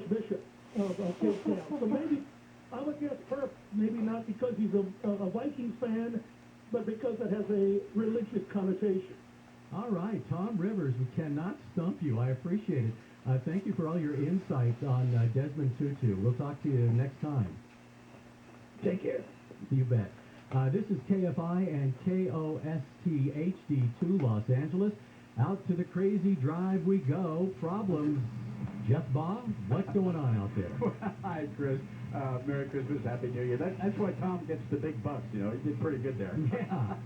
Archbishop of Cape Town. So maybe I would guess Perp, maybe not because he's a Vikings fan, but because it has a religious connotation. All right, Tom Rivers, we cannot stump you. I appreciate it. Thank you for all your insights on Desmond Tutu. We'll talk to you next time. Take care. You bet. This is KFI and KOST HD2 Los Angeles. Out to the crazy drive we go. Problems. Jeff Bob, what's going on out there? Hi, Chris. Merry Christmas, Happy New Year. That's why Tom gets the big bucks, you know. He did pretty good there. Yeah.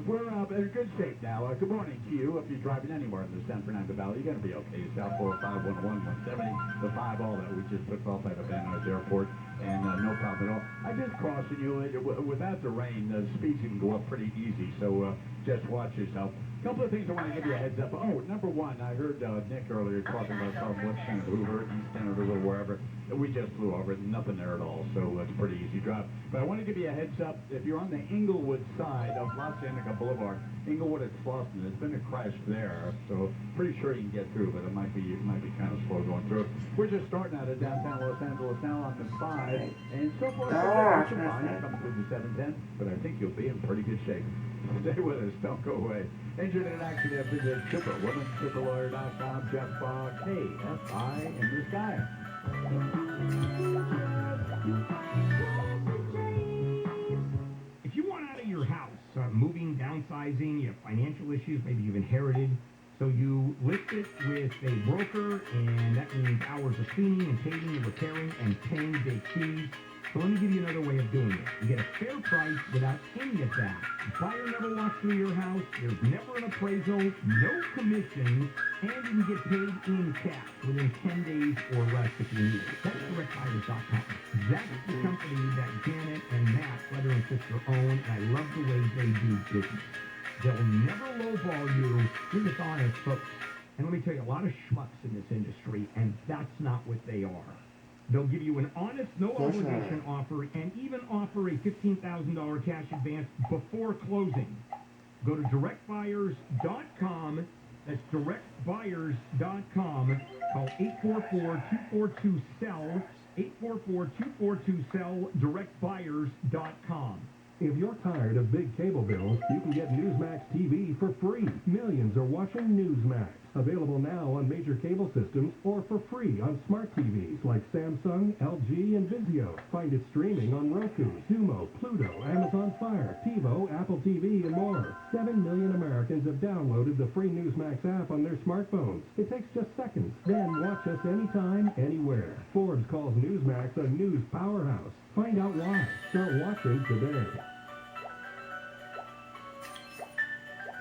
We're in good shape now. Good morning to you. If you're driving anywhere in the San Fernando Valley, you're going to be okay. South 405, 101, 170, the 5, all that. We just took off at Van Nuys Airport, and no problem at all. I just caution you, without the rain, the speeds can go up pretty easy, so just watch yourself. A couple of things I want to give you a heads up. Oh, number one, I heard Nick earlier talking about Southwest Senator Hoover, East Senator Hoover, wherever. We just flew over it, nothing there at all, so it's a pretty easy drive. But I want to give you a heads up. If you're on the Inglewood side of La Cienega Boulevard, Inglewood at Slauson, there's been a crash there, so pretty sure you can get through, but it might be kind of slow going through. We're just starting out of downtown Los Angeles now on the 5, and so far, so fine. Coming through the 710, but I think you'll be in pretty good shape. Stay with us. Don't go away. Injured in action after the Superwoman, superlawyer.com, Jeff KFI in the sky. If you want out of your house, moving, downsizing, you have financial issues, maybe you've inherited, so you list it with a broker, and that means hours of cleaning and paving and repairing and paying big fees. So let me give you another way of doing it. You get a fair price without any of that. The buyer never walks through your house. There's never an appraisal, no commission, and you can get paid in cash within 10 days or less if you need it. That's directbuyers.com. That's the company that Janet and Matt, brother and sister, own, and I love the way they do business. They'll never lowball you. They're just honest folks. And let me tell you, a lot of schmucks in this industry, and that's not what they are. They'll give you an honest, no-obligation offer and even offer a $15,000 cash advance before closing. Go to directbuyers.com. That's directbuyers.com. Call 844-242-SELL. 844-242-SELL. directbuyers.com. If you're tired of big cable bills, you can get Newsmax TV for free. Millions are watching Newsmax. Available now on major cable systems or for free on smart TVs like Samsung, LG, and Vizio. Find it streaming on Roku, Xumo, Pluto, Amazon Fire, TiVo, Apple TV, and more. 7 million Americans have downloaded the free Newsmax app on their smartphones. It takes just seconds. Then watch us anytime, anywhere. Forbes calls Newsmax a news powerhouse. Find out why. Start watching today.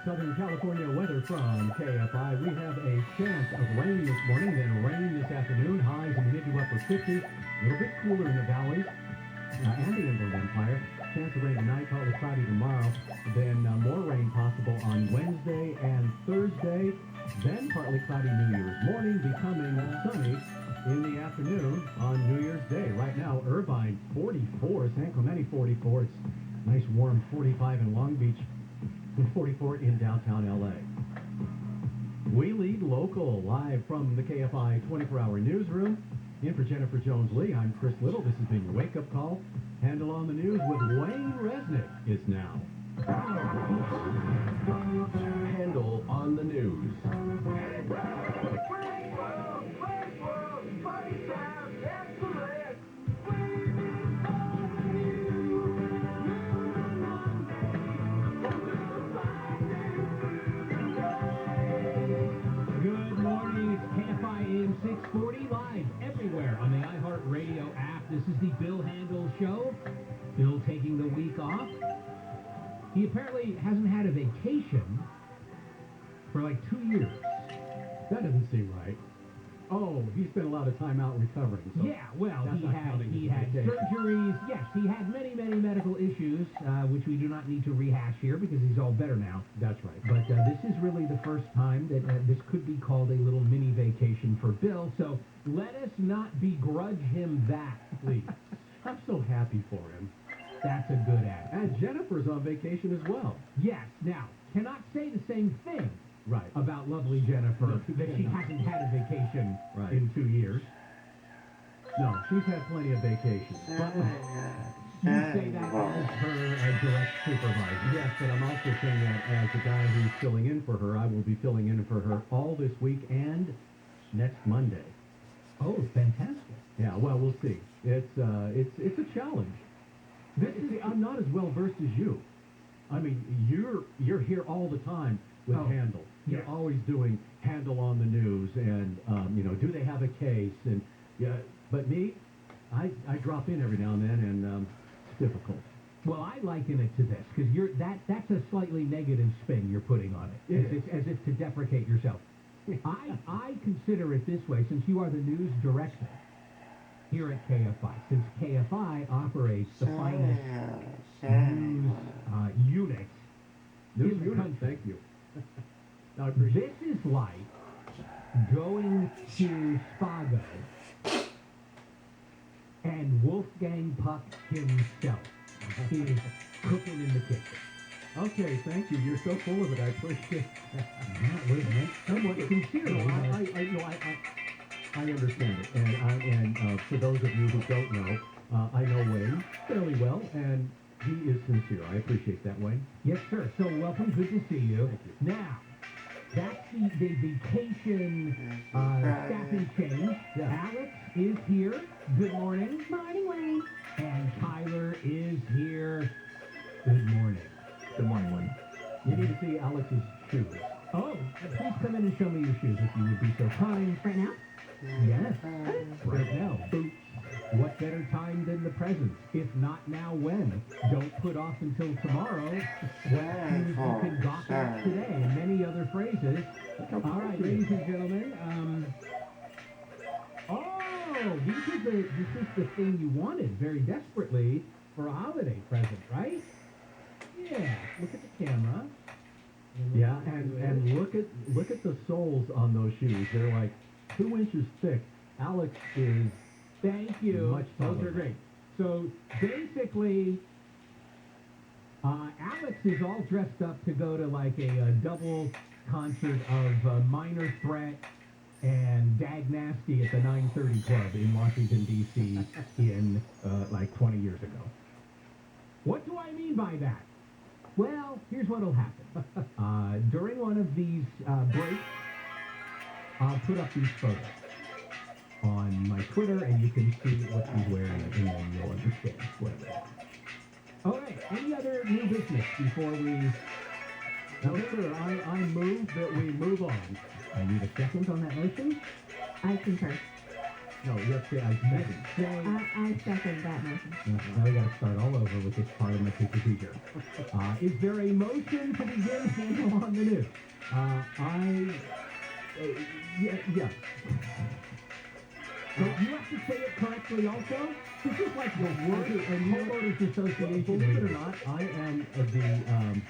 Southern California weather from KFI. We have a chance of rain this morning, then rain this afternoon. Highs in the mid to upper 50s. A little bit cooler in the valleys and the Inland Empire. Chance of rain tonight, partly cloudy tomorrow. Then more rain possible on Wednesday and Thursday. Then partly cloudy New Year's morning, becoming sunny in the afternoon on New Year's Day. Right now, Irvine 44, San Clemente 44. It's nice warm 45 in Long Beach. 44 in downtown LA. We lead local live from the KFI 24-hour newsroom. In for Jennifer Jones-Lee, I'm Chris Little. This has been your wake-up call. Handle on the news with Wayne Resnick is now. Handle on the news. KFI Am 640 live everywhere on the iHeartRadio app. This is the Bill Handel Show. Bill taking the week off. He apparently hasn't had a vacation for like 2 years. That doesn't seem right. Oh, he spent a lot of time out recovering. So yeah, well, he had surgeries. Yes, he had many medical issues, which we do not need to rehash here because he's all better now. That's right. But this is really the first time that this could be called a little mini vacation for Bill. So let us not begrudge him that, please. I'm so happy for him. That's a good act. And Jennifer's on vacation as well. Yes. Now, cannot say the same thing. Right. About lovely Jennifer, that she hasn't had a vacation in 2 years. No, she's had plenty of vacations. But You say that as her direct supervisor. yes, but I'm also saying that as the guy who's filling in for her, I will be filling in for her all this week and next Monday. Oh, fantastic. Yeah, well, we'll see. It's a challenge. See, I'm not as well versed as you. I mean, you're here all the time with Handle. You're yes. always doing Handle on the news, and do they have a case? And yeah, but me, I drop in every now and then, and it's difficult. Well, I liken it to this because that's a slightly negative spin you're putting on it, as if to deprecate yourself. I consider it this way, since you are the news director here at KFI, since KFI operates the finest news unit News in the unit, country. thank you. I appreciate This is like going to Spago and Wolfgang Puck himself is cooking in the kitchen. Okay, thank you. You're so full of it. I appreciate that. That was meant somewhat sincerely. I understand it, and for those of you who don't know, I know Wayne fairly well, and he is sincere. I appreciate that, Wayne. Yes, sir. So welcome. Good to see you. Thank you. Now, that's the vacation staffing change. Alex is here. Good morning. Morning, Wayne. And Tyler is here. Good morning. Good morning, Wayne. You need to see Alex's shoes. Oh, please come in and show me your shoes if you would be so kind. Right now? Yes, right now. Boots. What better time than the present? If not now, when? Don't put off until tomorrow. What shoes you can gawk at today, and many other phrases. All right, ladies and gentlemen. This is the thing you wanted very desperately for a holiday present, right? Yeah. Look at the camera. Yeah, and look at the soles on those shoes. They're like 2 inches thick. Alex is Thank you. much taller. Those are great. So basically, Alex is all dressed up to go to like a double concert of Minor Threat and Dag Nasty at the 930 Club in Washington, D.C. in like 20 years ago. What do I mean by that? Well, here's what'll happen. During one of these breaks, I'll put up these photos on my Twitter, and you can see what he's wearing, and then you'll understand whatever happens. All right, any other new business before we... No, sir, I move that we move on. I need a second on that motion. I concur. No, you have to say I second. I second that motion. Now we got to start all over with this parliamentary procedure. Is there a motion to begin Handle on the News? Yeah. So you have to say it correctly also? This is like the word homeowners association. Believe it or not, I am the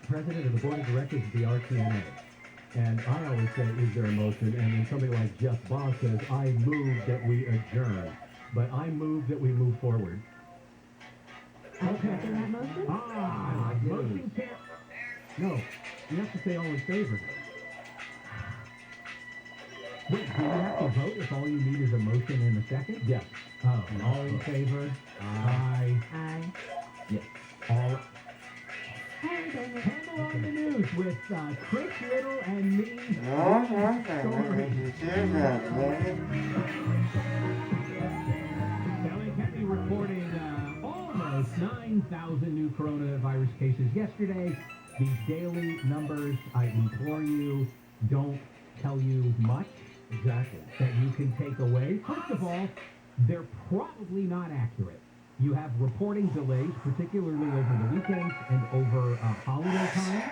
president of the board of directors of the RTNA. And I always say, is there a motion? And then somebody like Jeff Boss says, I move that we adjourn. But I move that we move forward. I second that motion. Motion can't... No, you have to say all in favor. Wait, do you have to vote if all you need is a motion and a second? Yes. Oh, all in favor? Aye. Aye. Yes. All... Hey, dang it. Handle on the News with Chris Little and me. Sally Kfi reporting almost 9,000 new coronavirus cases yesterday. These daily numbers, I implore you, don't tell you much. Exactly. That you can take away. First of all, they're probably not accurate. You have reporting delays, particularly over the weekends and over holiday time.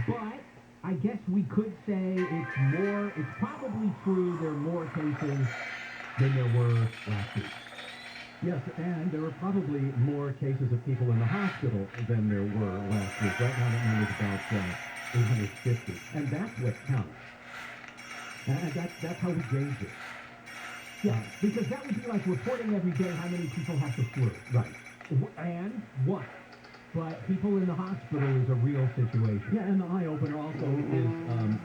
But I guess we could say it's probably true there are more cases than there were last week. Yes, and there were probably more cases of people in the hospital than there were last week. Right now, that number's about 850. And that's what counts. And that's how we gauge it. Yeah, because that would be like reporting every day how many people have the flu. Right. And what? But people in the hospital is a real situation. Yeah, and the eye-opener also is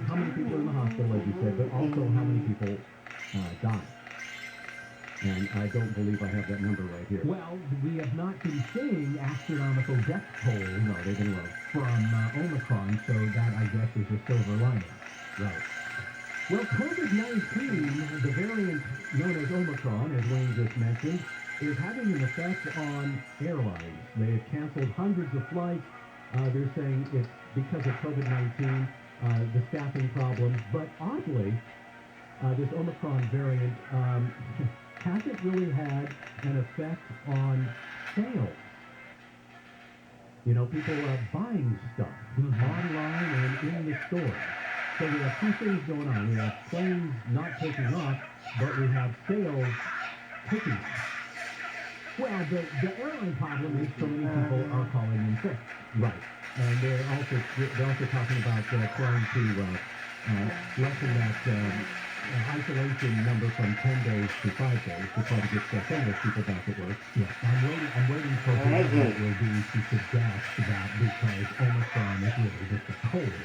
how many people are in the hospital, as you said, but also how many people die. And I don't believe I have that number right here. Well, we have not been seeing astronomical death tolls No, they've been low. from Omicron, so that, I guess, is a silver lining. Right. Well, COVID-19, The variant known as Omicron, as Wayne just mentioned, is having an effect on airlines. They have canceled hundreds of flights. They're saying it's because of COVID-19, the staffing problems. But oddly, this Omicron variant hasn't really had an effect on sales. You know, people are buying stuff online and in the store. So we have two things going on. We have planes not taking off, but we have sales taking off. well, the airline problem is so many people are calling in sick. Right. And they're also talking about trying to lessen that isolation number from 10 days to 5 days to try to get some of those people back at work. Yeah, I'm waiting for whoever it will be to suggest that because Omicron is really just a cold,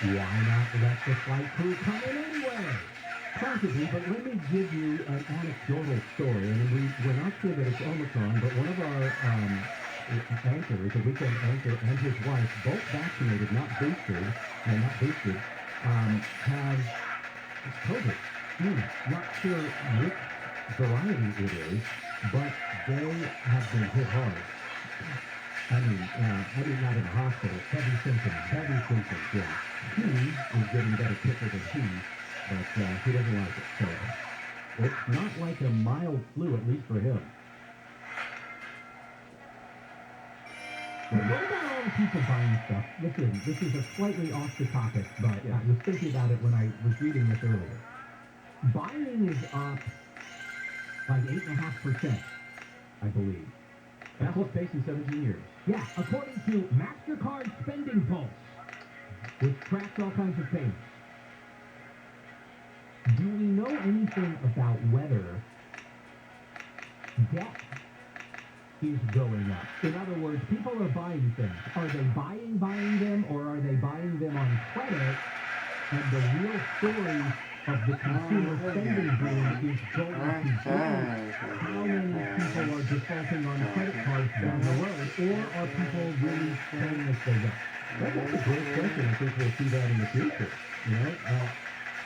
why not let the flight crew come in anyway? Possibly, but let me give you an anecdotal story. And we're not sure that it's Omicron, but one of our anchors, a weekend anchor, and his wife, both vaccinated, not boosted, have COVID. Not sure which variety it is, but they have been hit hard. I mean, not in the hospital. Heavy symptoms, yeah. He is getting better quicker than he, but he doesn't like it. So it's not like a mild flu, at least for him. Well, what about all the people buying stuff? Listen, this is a slightly off the topic, but I was thinking about it when I was reading this earlier. Buying is up like 8.5%, I believe. That's what's pace in 17 years. Yeah, according to MasterCard Spending Pulse, which tracks all kinds of payments. Do we know anything about whether debt is going up? In other words, people are buying things. Are they buying them, or are they buying them on credit? And the real story of the consumer spending boom is going to be how many people are defaulting on credit cards down the road, or are people really paying as they go? That's a great question. I think we'll see that in the future. You know,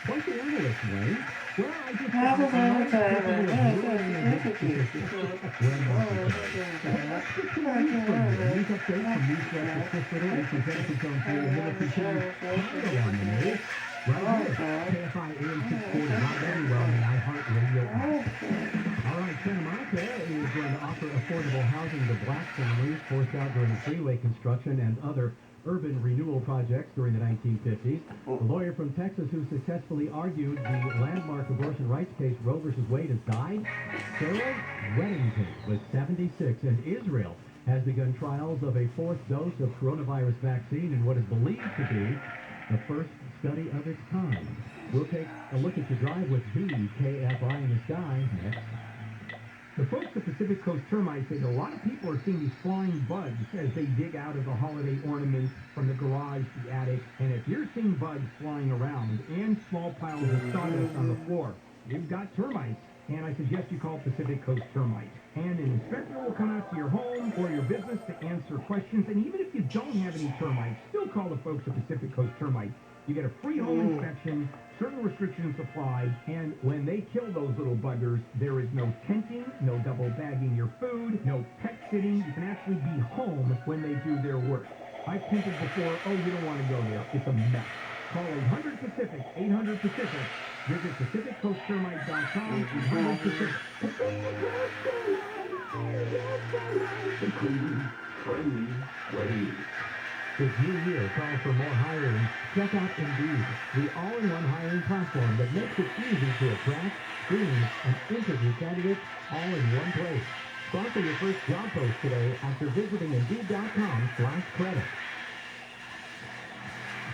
what's the analyst, Wayne? Well, I just I'm always capable of ruling against statistics. When that's the 2 weeks from here. News updates from newsletters, Hospital, and Convention Zone 3, and then we'll continue Canada on the news. Right here, KFI Am 640, right everywhere on the iHeartRadio app. All right, Santa Monica is going to offer affordable housing to black families forced out during freeway construction and other urban renewal projects during the 1950s. The lawyer from Texas who successfully argued the landmark abortion rights case Roe v. Wade has died. Sarah Weddington was 76, and Israel has begun trials of a fourth dose of coronavirus vaccine in what is believed to be the first study of its kind. We'll take a look at your drive with KFI in the sky next. The folks at Pacific Coast Termites say that a lot of people are seeing these flying bugs as they dig out of the holiday ornaments from the garage, the attic, and if you're seeing bugs flying around and small piles of sawdust on the floor, you've got termites. And I suggest you call Pacific Coast Termites. And an inspector will come out to your home or your business to answer questions. And even if you don't have any termites, still call the folks at Pacific Coast Termites. You get a free home inspection, certain restrictions apply, and when they kill those little buggers, there is no tenting, no double bagging your food, no pet sitting. You can actually be home when they do their work. I've tinted before. Oh, you don't want to go there. It's a mess. Call 800 Pacific, 800 Pacific. Visit PacificCoastTermite.com, 800 Pacific. The clean, friendly way. This new year calls for more hiring. Check out Indeed, the all-in-one hiring platform that makes it easy to attract, screen, and interview candidates all in one place. Sponsor your first job post today after visiting Indeed.com/credit.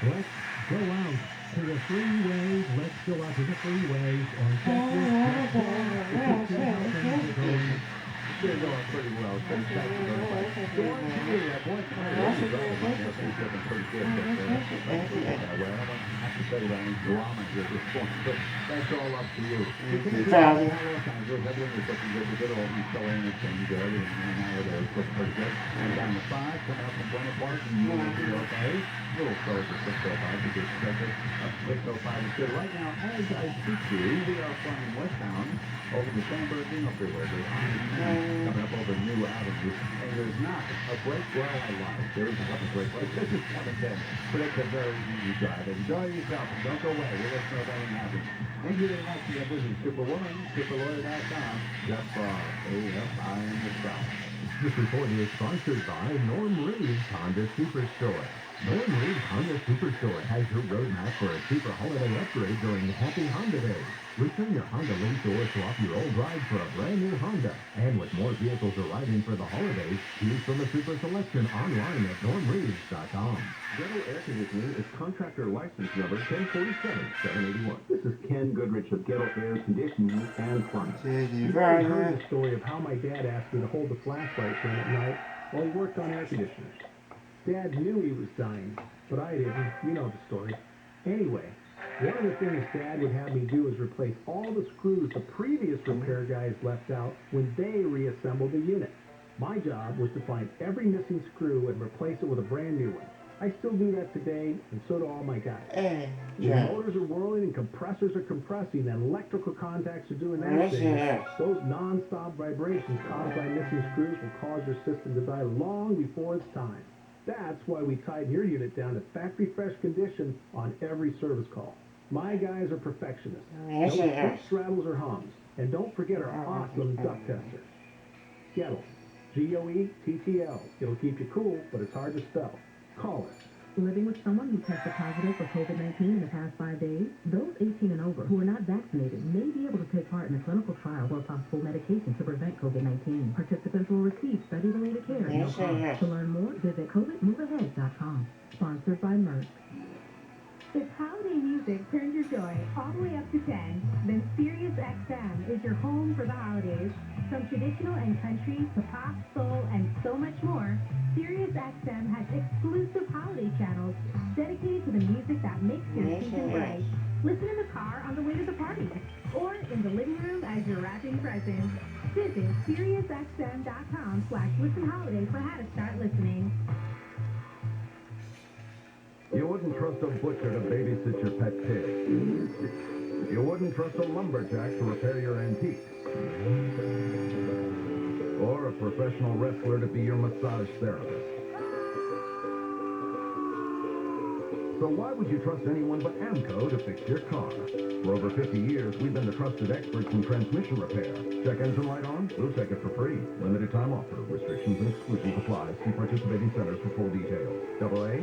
Let's go out to the freeways. Let's go out to the freeways and check this. They're going pretty well. Thanks very much. storm to you. Boy, That's a good I think looking pretty good. But, well, I don't have to say that any drama here this morning, but that's all up to you. You can Valley. Los Angeles, everything is looking good. The good old East LA is looking good, and now they're looking pretty good. And down the 5, coming up from Buena Park, and you will be okay. A little slow for 605 to get expected. Up 605 is good. Right now, as I speak to you, we are flying westbound over the San Bernardino Freeway. There's coming up over New Avenue, and there's not a break. Well, I lied. There is a couple break lights. This is 710. But it's a very easy drive. Enjoy yourself and don't go away. We'll let you know if anything happens. Thank you very much. You have visit Superwoman, superlawyer.com. Jeff Barr, KFI Am the South. This report is sponsored by Norm Reed's Honda Superstore. Norm Reed's Honda Superstore has your roadmap for a super holiday upgrade during Happy Honda Day. Return your Honda lease or swap your old ride for a brand new Honda. And with more vehicles arriving for the holidays, choose from a super selection online at normreeds.com. General Air Conditioning is contractor license number 1047781. This is Ken Goodrich of Ghetto Air Conditioning and Plumbing. You probably heard the story of how my dad asked me to hold the flashlight for him at night while he worked on air conditioners. Dad knew he was dying, but I didn't. You know the story. Anyway, one of the things Dad would have me do is replace all the screws the previous repair guys left out when they reassembled the unit. My job was to find every missing screw and replace it with a brand new one. I still do that today, and so do all my guys. When motors are whirling and compressors are compressing and electrical contacts are doing that thing, those non-stop vibrations caused by missing screws will cause your system to die long before it's time. That's why we tighten your unit down to factory fresh condition on every service call. My guys are perfectionists. No squeaks, rattles, or hums. And don't forget our awesome duct tester. Gettle. Goettl. It'll keep you cool, but it's hard to spell. Call us. Living with someone who tested positive for COVID-19 in the past 5 days? Those 18 and over who are not vaccinated may be able to take part in a clinical trial or possible medication to prevent COVID-19. Participants will receive study-related care at no cost. To learn more, visit COVIDMoveAhead.com. Sponsored by Merck. If holiday music turns your joy all the way up to 10, then Sirius XM is your home for the holidays. From traditional and country to pop, soul, and so much more, Sirius XM has exclusive holiday channels dedicated to the music that makes your season bright. Listen in the car on the way to the party, or in the living room as you're wrapping presents. Visit SiriusXM.com/listenholiday for how to start listening. You wouldn't trust a butcher to babysit your pet pig. You wouldn't trust a lumberjack to repair your antiques. Or a professional wrestler to be your massage therapist. So why would you trust anyone but AMCO to fix your car? For over 50 years, we've been the trusted experts in transmission repair. Check engine light on? We'll check it for free. Limited time offer. Restrictions and exclusions apply. See participating centers for full details. AA,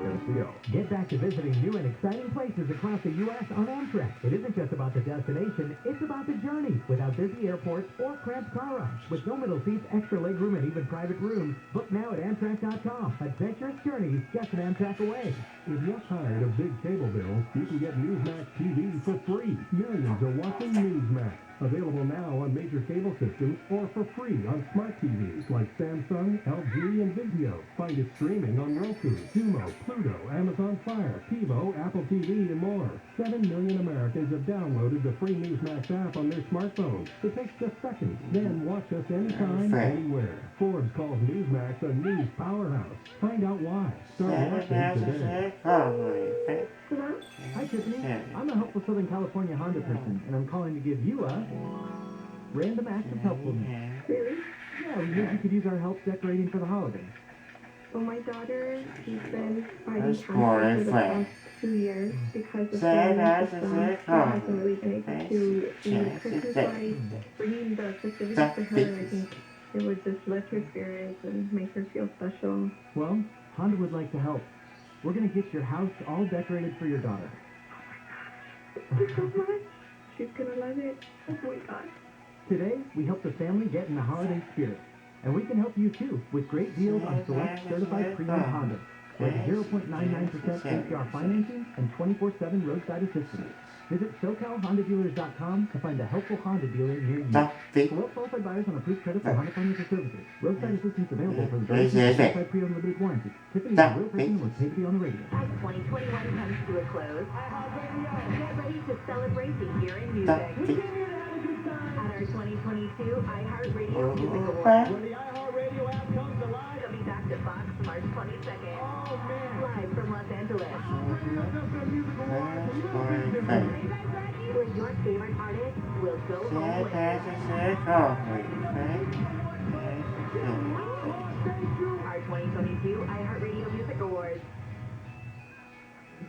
MCO. Get back to visiting new and exciting places across the U.S. on Amtrak. It isn't just about the destination, it's about the journey. Without busy airports or cramped car rush. With no middle seats, extra legroom, and even private rooms. Book now at Amtrak.com. Adventurous journeys just an Amtrak away. If you're tired of big cable bills, you can get Newsmax TV for free. Millions are watching Newsmax. Available now on major cable systems or for free on smart TVs like Samsung, LG, and Vizio. Find it streaming on Roku, Sumo, Pluto, Amazon Fire, TiVo, Apple TV, and more. 7 million Americans have downloaded the free Newsmax app on their smartphones. It takes just seconds. Then watch us anytime, anywhere. Forbes calls Newsmax a news powerhouse. Find out why. Start watching today. Hello? Hi, Tiffany. I'm a helpful Southern California Honda person, and I'm calling to give you a random act of helpfulness. Really? Yeah, we heard you could use our help decorating for the holidays. Well, my daughter, she's been fighting cancer for the past 2 years because of the system. She hasn't really been able to eat Christmas lights. Bringing the festivities to her, I think it would just lift her spirits and make her feel special. Well, Honda would like to help. We're going to get your house all decorated for your daughter. Thank you so much. She's going to love it. Oh my God. Today, we help the family get in the holiday spirit. And we can help you too with great deals on select certified pre-owned Hondas, like 0.99% APR financing and 24/7 roadside assistance. Visit SoCalHondaDealers.com to find a helpful Honda dealer near you. Quote qualified buyers on approved credit for Honda financial services. Roadside assistance available for the certified pre-owned limited warranty. Tiffany is a real person and was paid to be on the radio. As 2021 comes to a close, get ready to celebrate the year in music. At our 2022 iHeartRadio Music Awards. When the iHeartRadio app comes alive. Coming back to Fox March 22nd. Oh, man. Live from Los Angeles. Hey. Where your favorite artists will go home with. Our 2022 iHeartRadio Music Awards.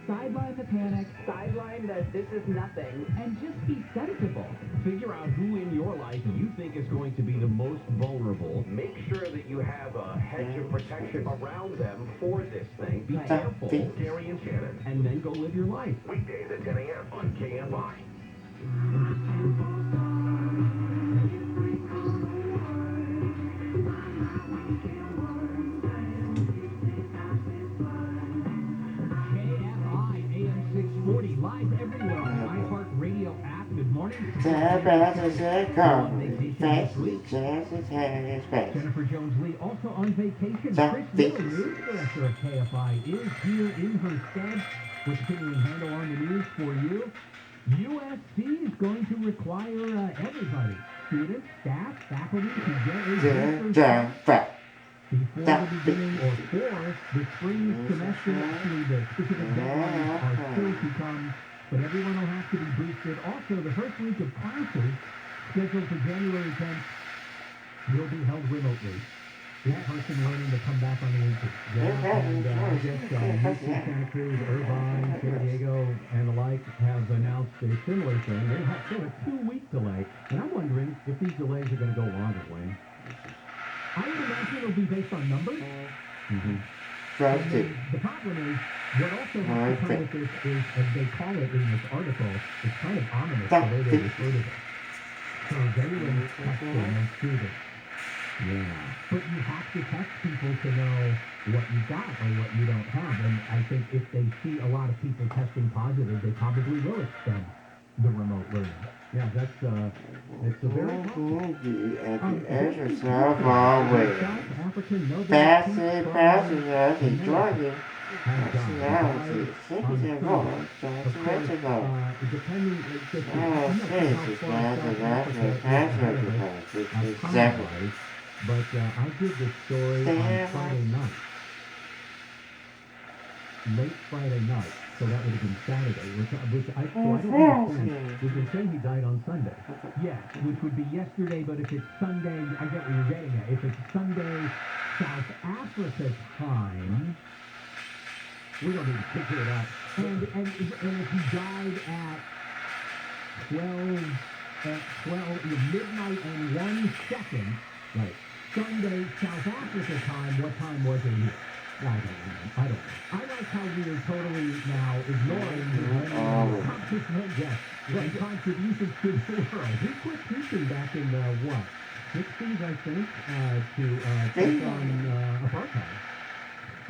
Sideline the panic, Sideline that this is nothing. and just be sensible. Figure out who in your life you think is going to be the most vulnerable. Make sure that you have a hedge of protection around them for this thing. Be careful, Gary and Shannon. And then go live your life. Weekdays at 10 a.m. on KFI. KFI AM 640 live everywhere on the iHeartRadio app. Good morning. Jennifer Jones-Lee also on vacation. Chris Miller, news director of KFI, is here in her stead with continuing handle on the news for you. USC is going to require everybody, students, staff, faculty, to get a booster before the beginning or for the spring semester. Actually, the specific deadlines are still to come, but everyone will have to be boosted. Also, the first week of classes, scheduled for January 10th, will be held remotely. Each person learning to come back on the 18th. And I guess UC Santa Cruz, Irvine, San Diego, and the like have announced a similar thing. They have still a 2-week delay, and I'm wondering if these delays are going to go longer, Wayne. I would imagine it'll be based on numbers. And then the problem is, what also has to come with this is, as they call it in this article, it's kind of ominous the way they refer to this. So they will test their students. Yeah. But you have to test people to know what you got or what you don't have. And I think if they see a lot of people testing positive, they probably will extend the remote learning. Yeah, that's it's a very South African Nobel Peace Prize depending, but I did this story on Friday night, late Friday night, so that would have been Saturday, which I don't understand. We can say he died on Sunday. Yes, which would be yesterday, but if it's Sunday, I get what you're getting at. If it's Sunday, South Africa time, we don't need to figure it out. And if he died at 12 midnight and 1 second, right, Sunday, South Africa time, what time was it here? I don't know. I like how we are totally now ignoring contributions to the world. He quit teaching back in the, 60s, I think, to take on apartheid.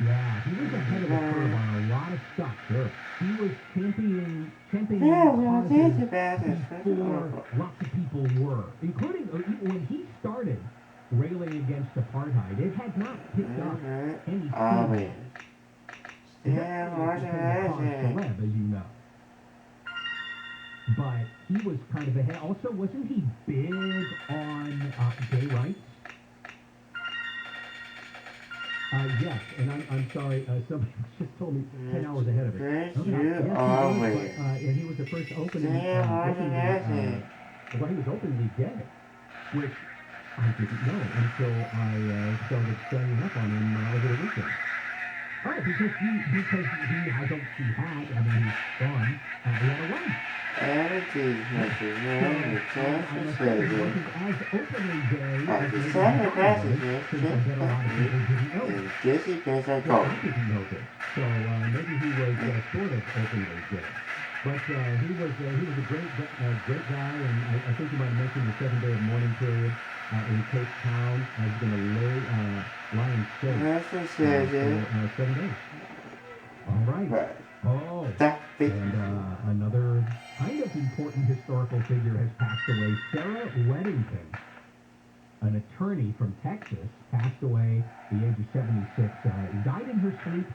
Yeah, he was ahead of the curve on a lot of stuff. Sure. He was championing causes before lots of people were, including when he started railing against apartheid. It had not picked up any steam. Celeb, as you know. But he was kind of ahead. Also, wasn't he big on gay rights? Yes, and I'm sorry, somebody just told me 10 hours ahead of it. Yes, he was, and he was the first openly, he was openly gay, which I didn't know until I started studying up on him over the weekend. Oh, because he, I don't see had, I mean, he's gone, he had a wife. As openly gay as since I bet a lot of people didn't know this. I didn't know this. So maybe he was sort of openly gay. But he was a great guy, and I think you might have mentioned the 7-day of mourning period in Cape Town. He's going to lie in state for 7 days. All right. Oh, world. And another kind of important historical figure has passed away. Sarah Weddington, an attorney from Texas, passed away at the age of 76. Died in her sleep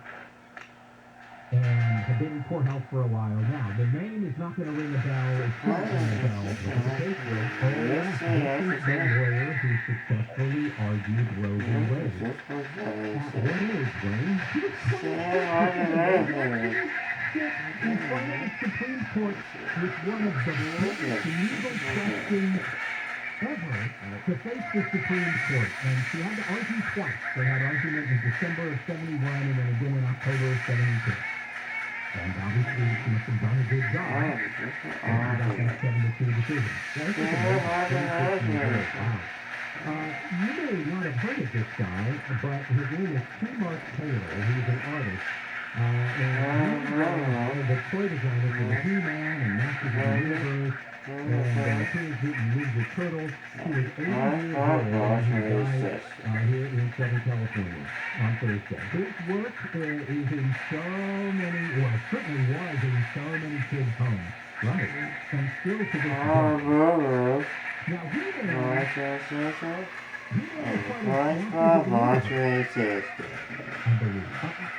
and had been in poor health for a while now. The name is not going to ring a bell. It's not ring a bell. But the case will. This is the lawyer who successfully argued Roe v. Wade. At what age, Wayne? He was 26. In front of the Supreme Court with one of the biggest legal questions ever to face the Supreme Court. And she had to argue twice. They had argument in December of 71 and then again in October of 72. And obviously she must have done a good job. And she got that 7-2 decision. Wow. You may not have heard of this guy, but his name is T. Mark Taylor. He's an artist. And he's the toy designer for the He-Man and Masters of the Universe and Teenage Mutant Ninja Turtles. He was 80 years old and he died here in Southern California on Thursday. His work is in so many, well, certainly was in so many kids' homes. Right. And still to this day. Now, I believe.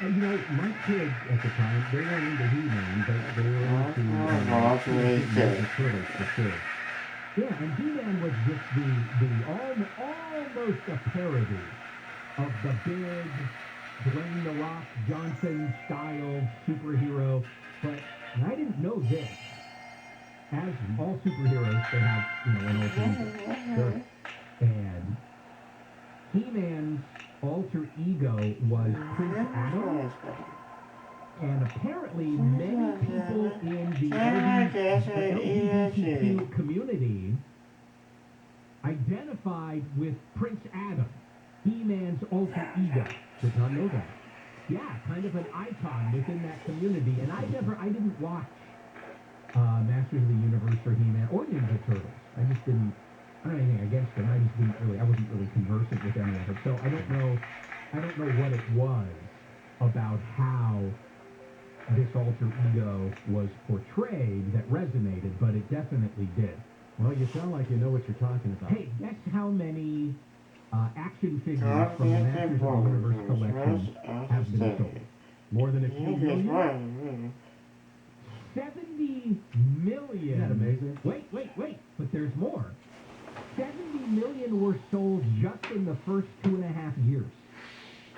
You know, my kids at the time, they weren't into He-Man, but they were into the Turtles for sure. Yeah, and He-Man was just almost a parody of the big Dwayne "The Rock" Johnson style superhero. But I didn't know this. As all superheroes, they have, an alter ego. And He-Man's alter ego was Prince Adam. And apparently many people in the LGBTQ community identified with Prince Adam, He-Man's alter ego. Did not know that. Yeah, kind of an icon within that community. And I didn't watch Masters of the Universe or He-Man or Ninja Turtles. I don't have anything against them. I wasn't really conversant with any of it. So I don't know what it was about how this alter ego was portrayed that resonated, but it definitely did. Well, you sound like you know what you're talking about. Hey, guess how many action figures from the Masters of the Universe collection have been sold? More than a few million? 70 million. Isn't that amazing? Wait. But there's more. 70 million were sold just in the first 2.5 years.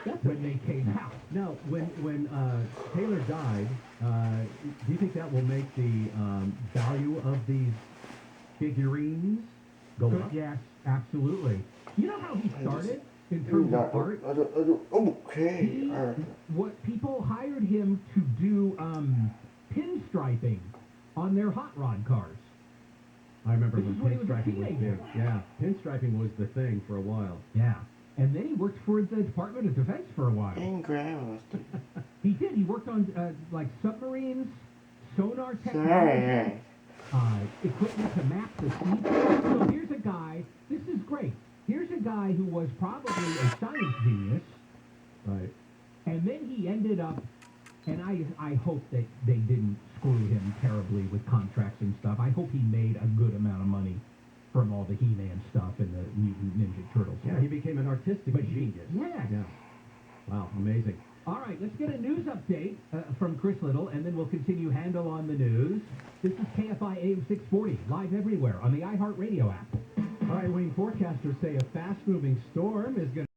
That's when they came out. Now, when Taylor died, do you think that will make the value of these figurines go up? Yes, absolutely. You know how he started in terms of art? What people hired him to do pinstriping on their hot rod cars. I remember when pinstriping was big. Yeah, pinstriping was the thing for a while. Yeah. And then he worked for the Department of Defense for a while. He did. He worked on like submarines, sonar technology, equipment to map the sea. So here's a guy. This is great. Here's a guy who was probably a science genius. Right. And then he ended up, and I hope that they didn't screw him terribly with contracts and stuff. I hope he made a good amount of money from all the He-Man stuff and the Mutant Ninja Turtles. Yeah, he became an artistic genius. Yeah. Wow, amazing. All right, let's get a news update from Chris Little, and then we'll continue Handle on the News. This is KFI AM 640, live everywhere on the iHeartRadio app. All right, Wayne, forecasters say a fast-moving storm is going to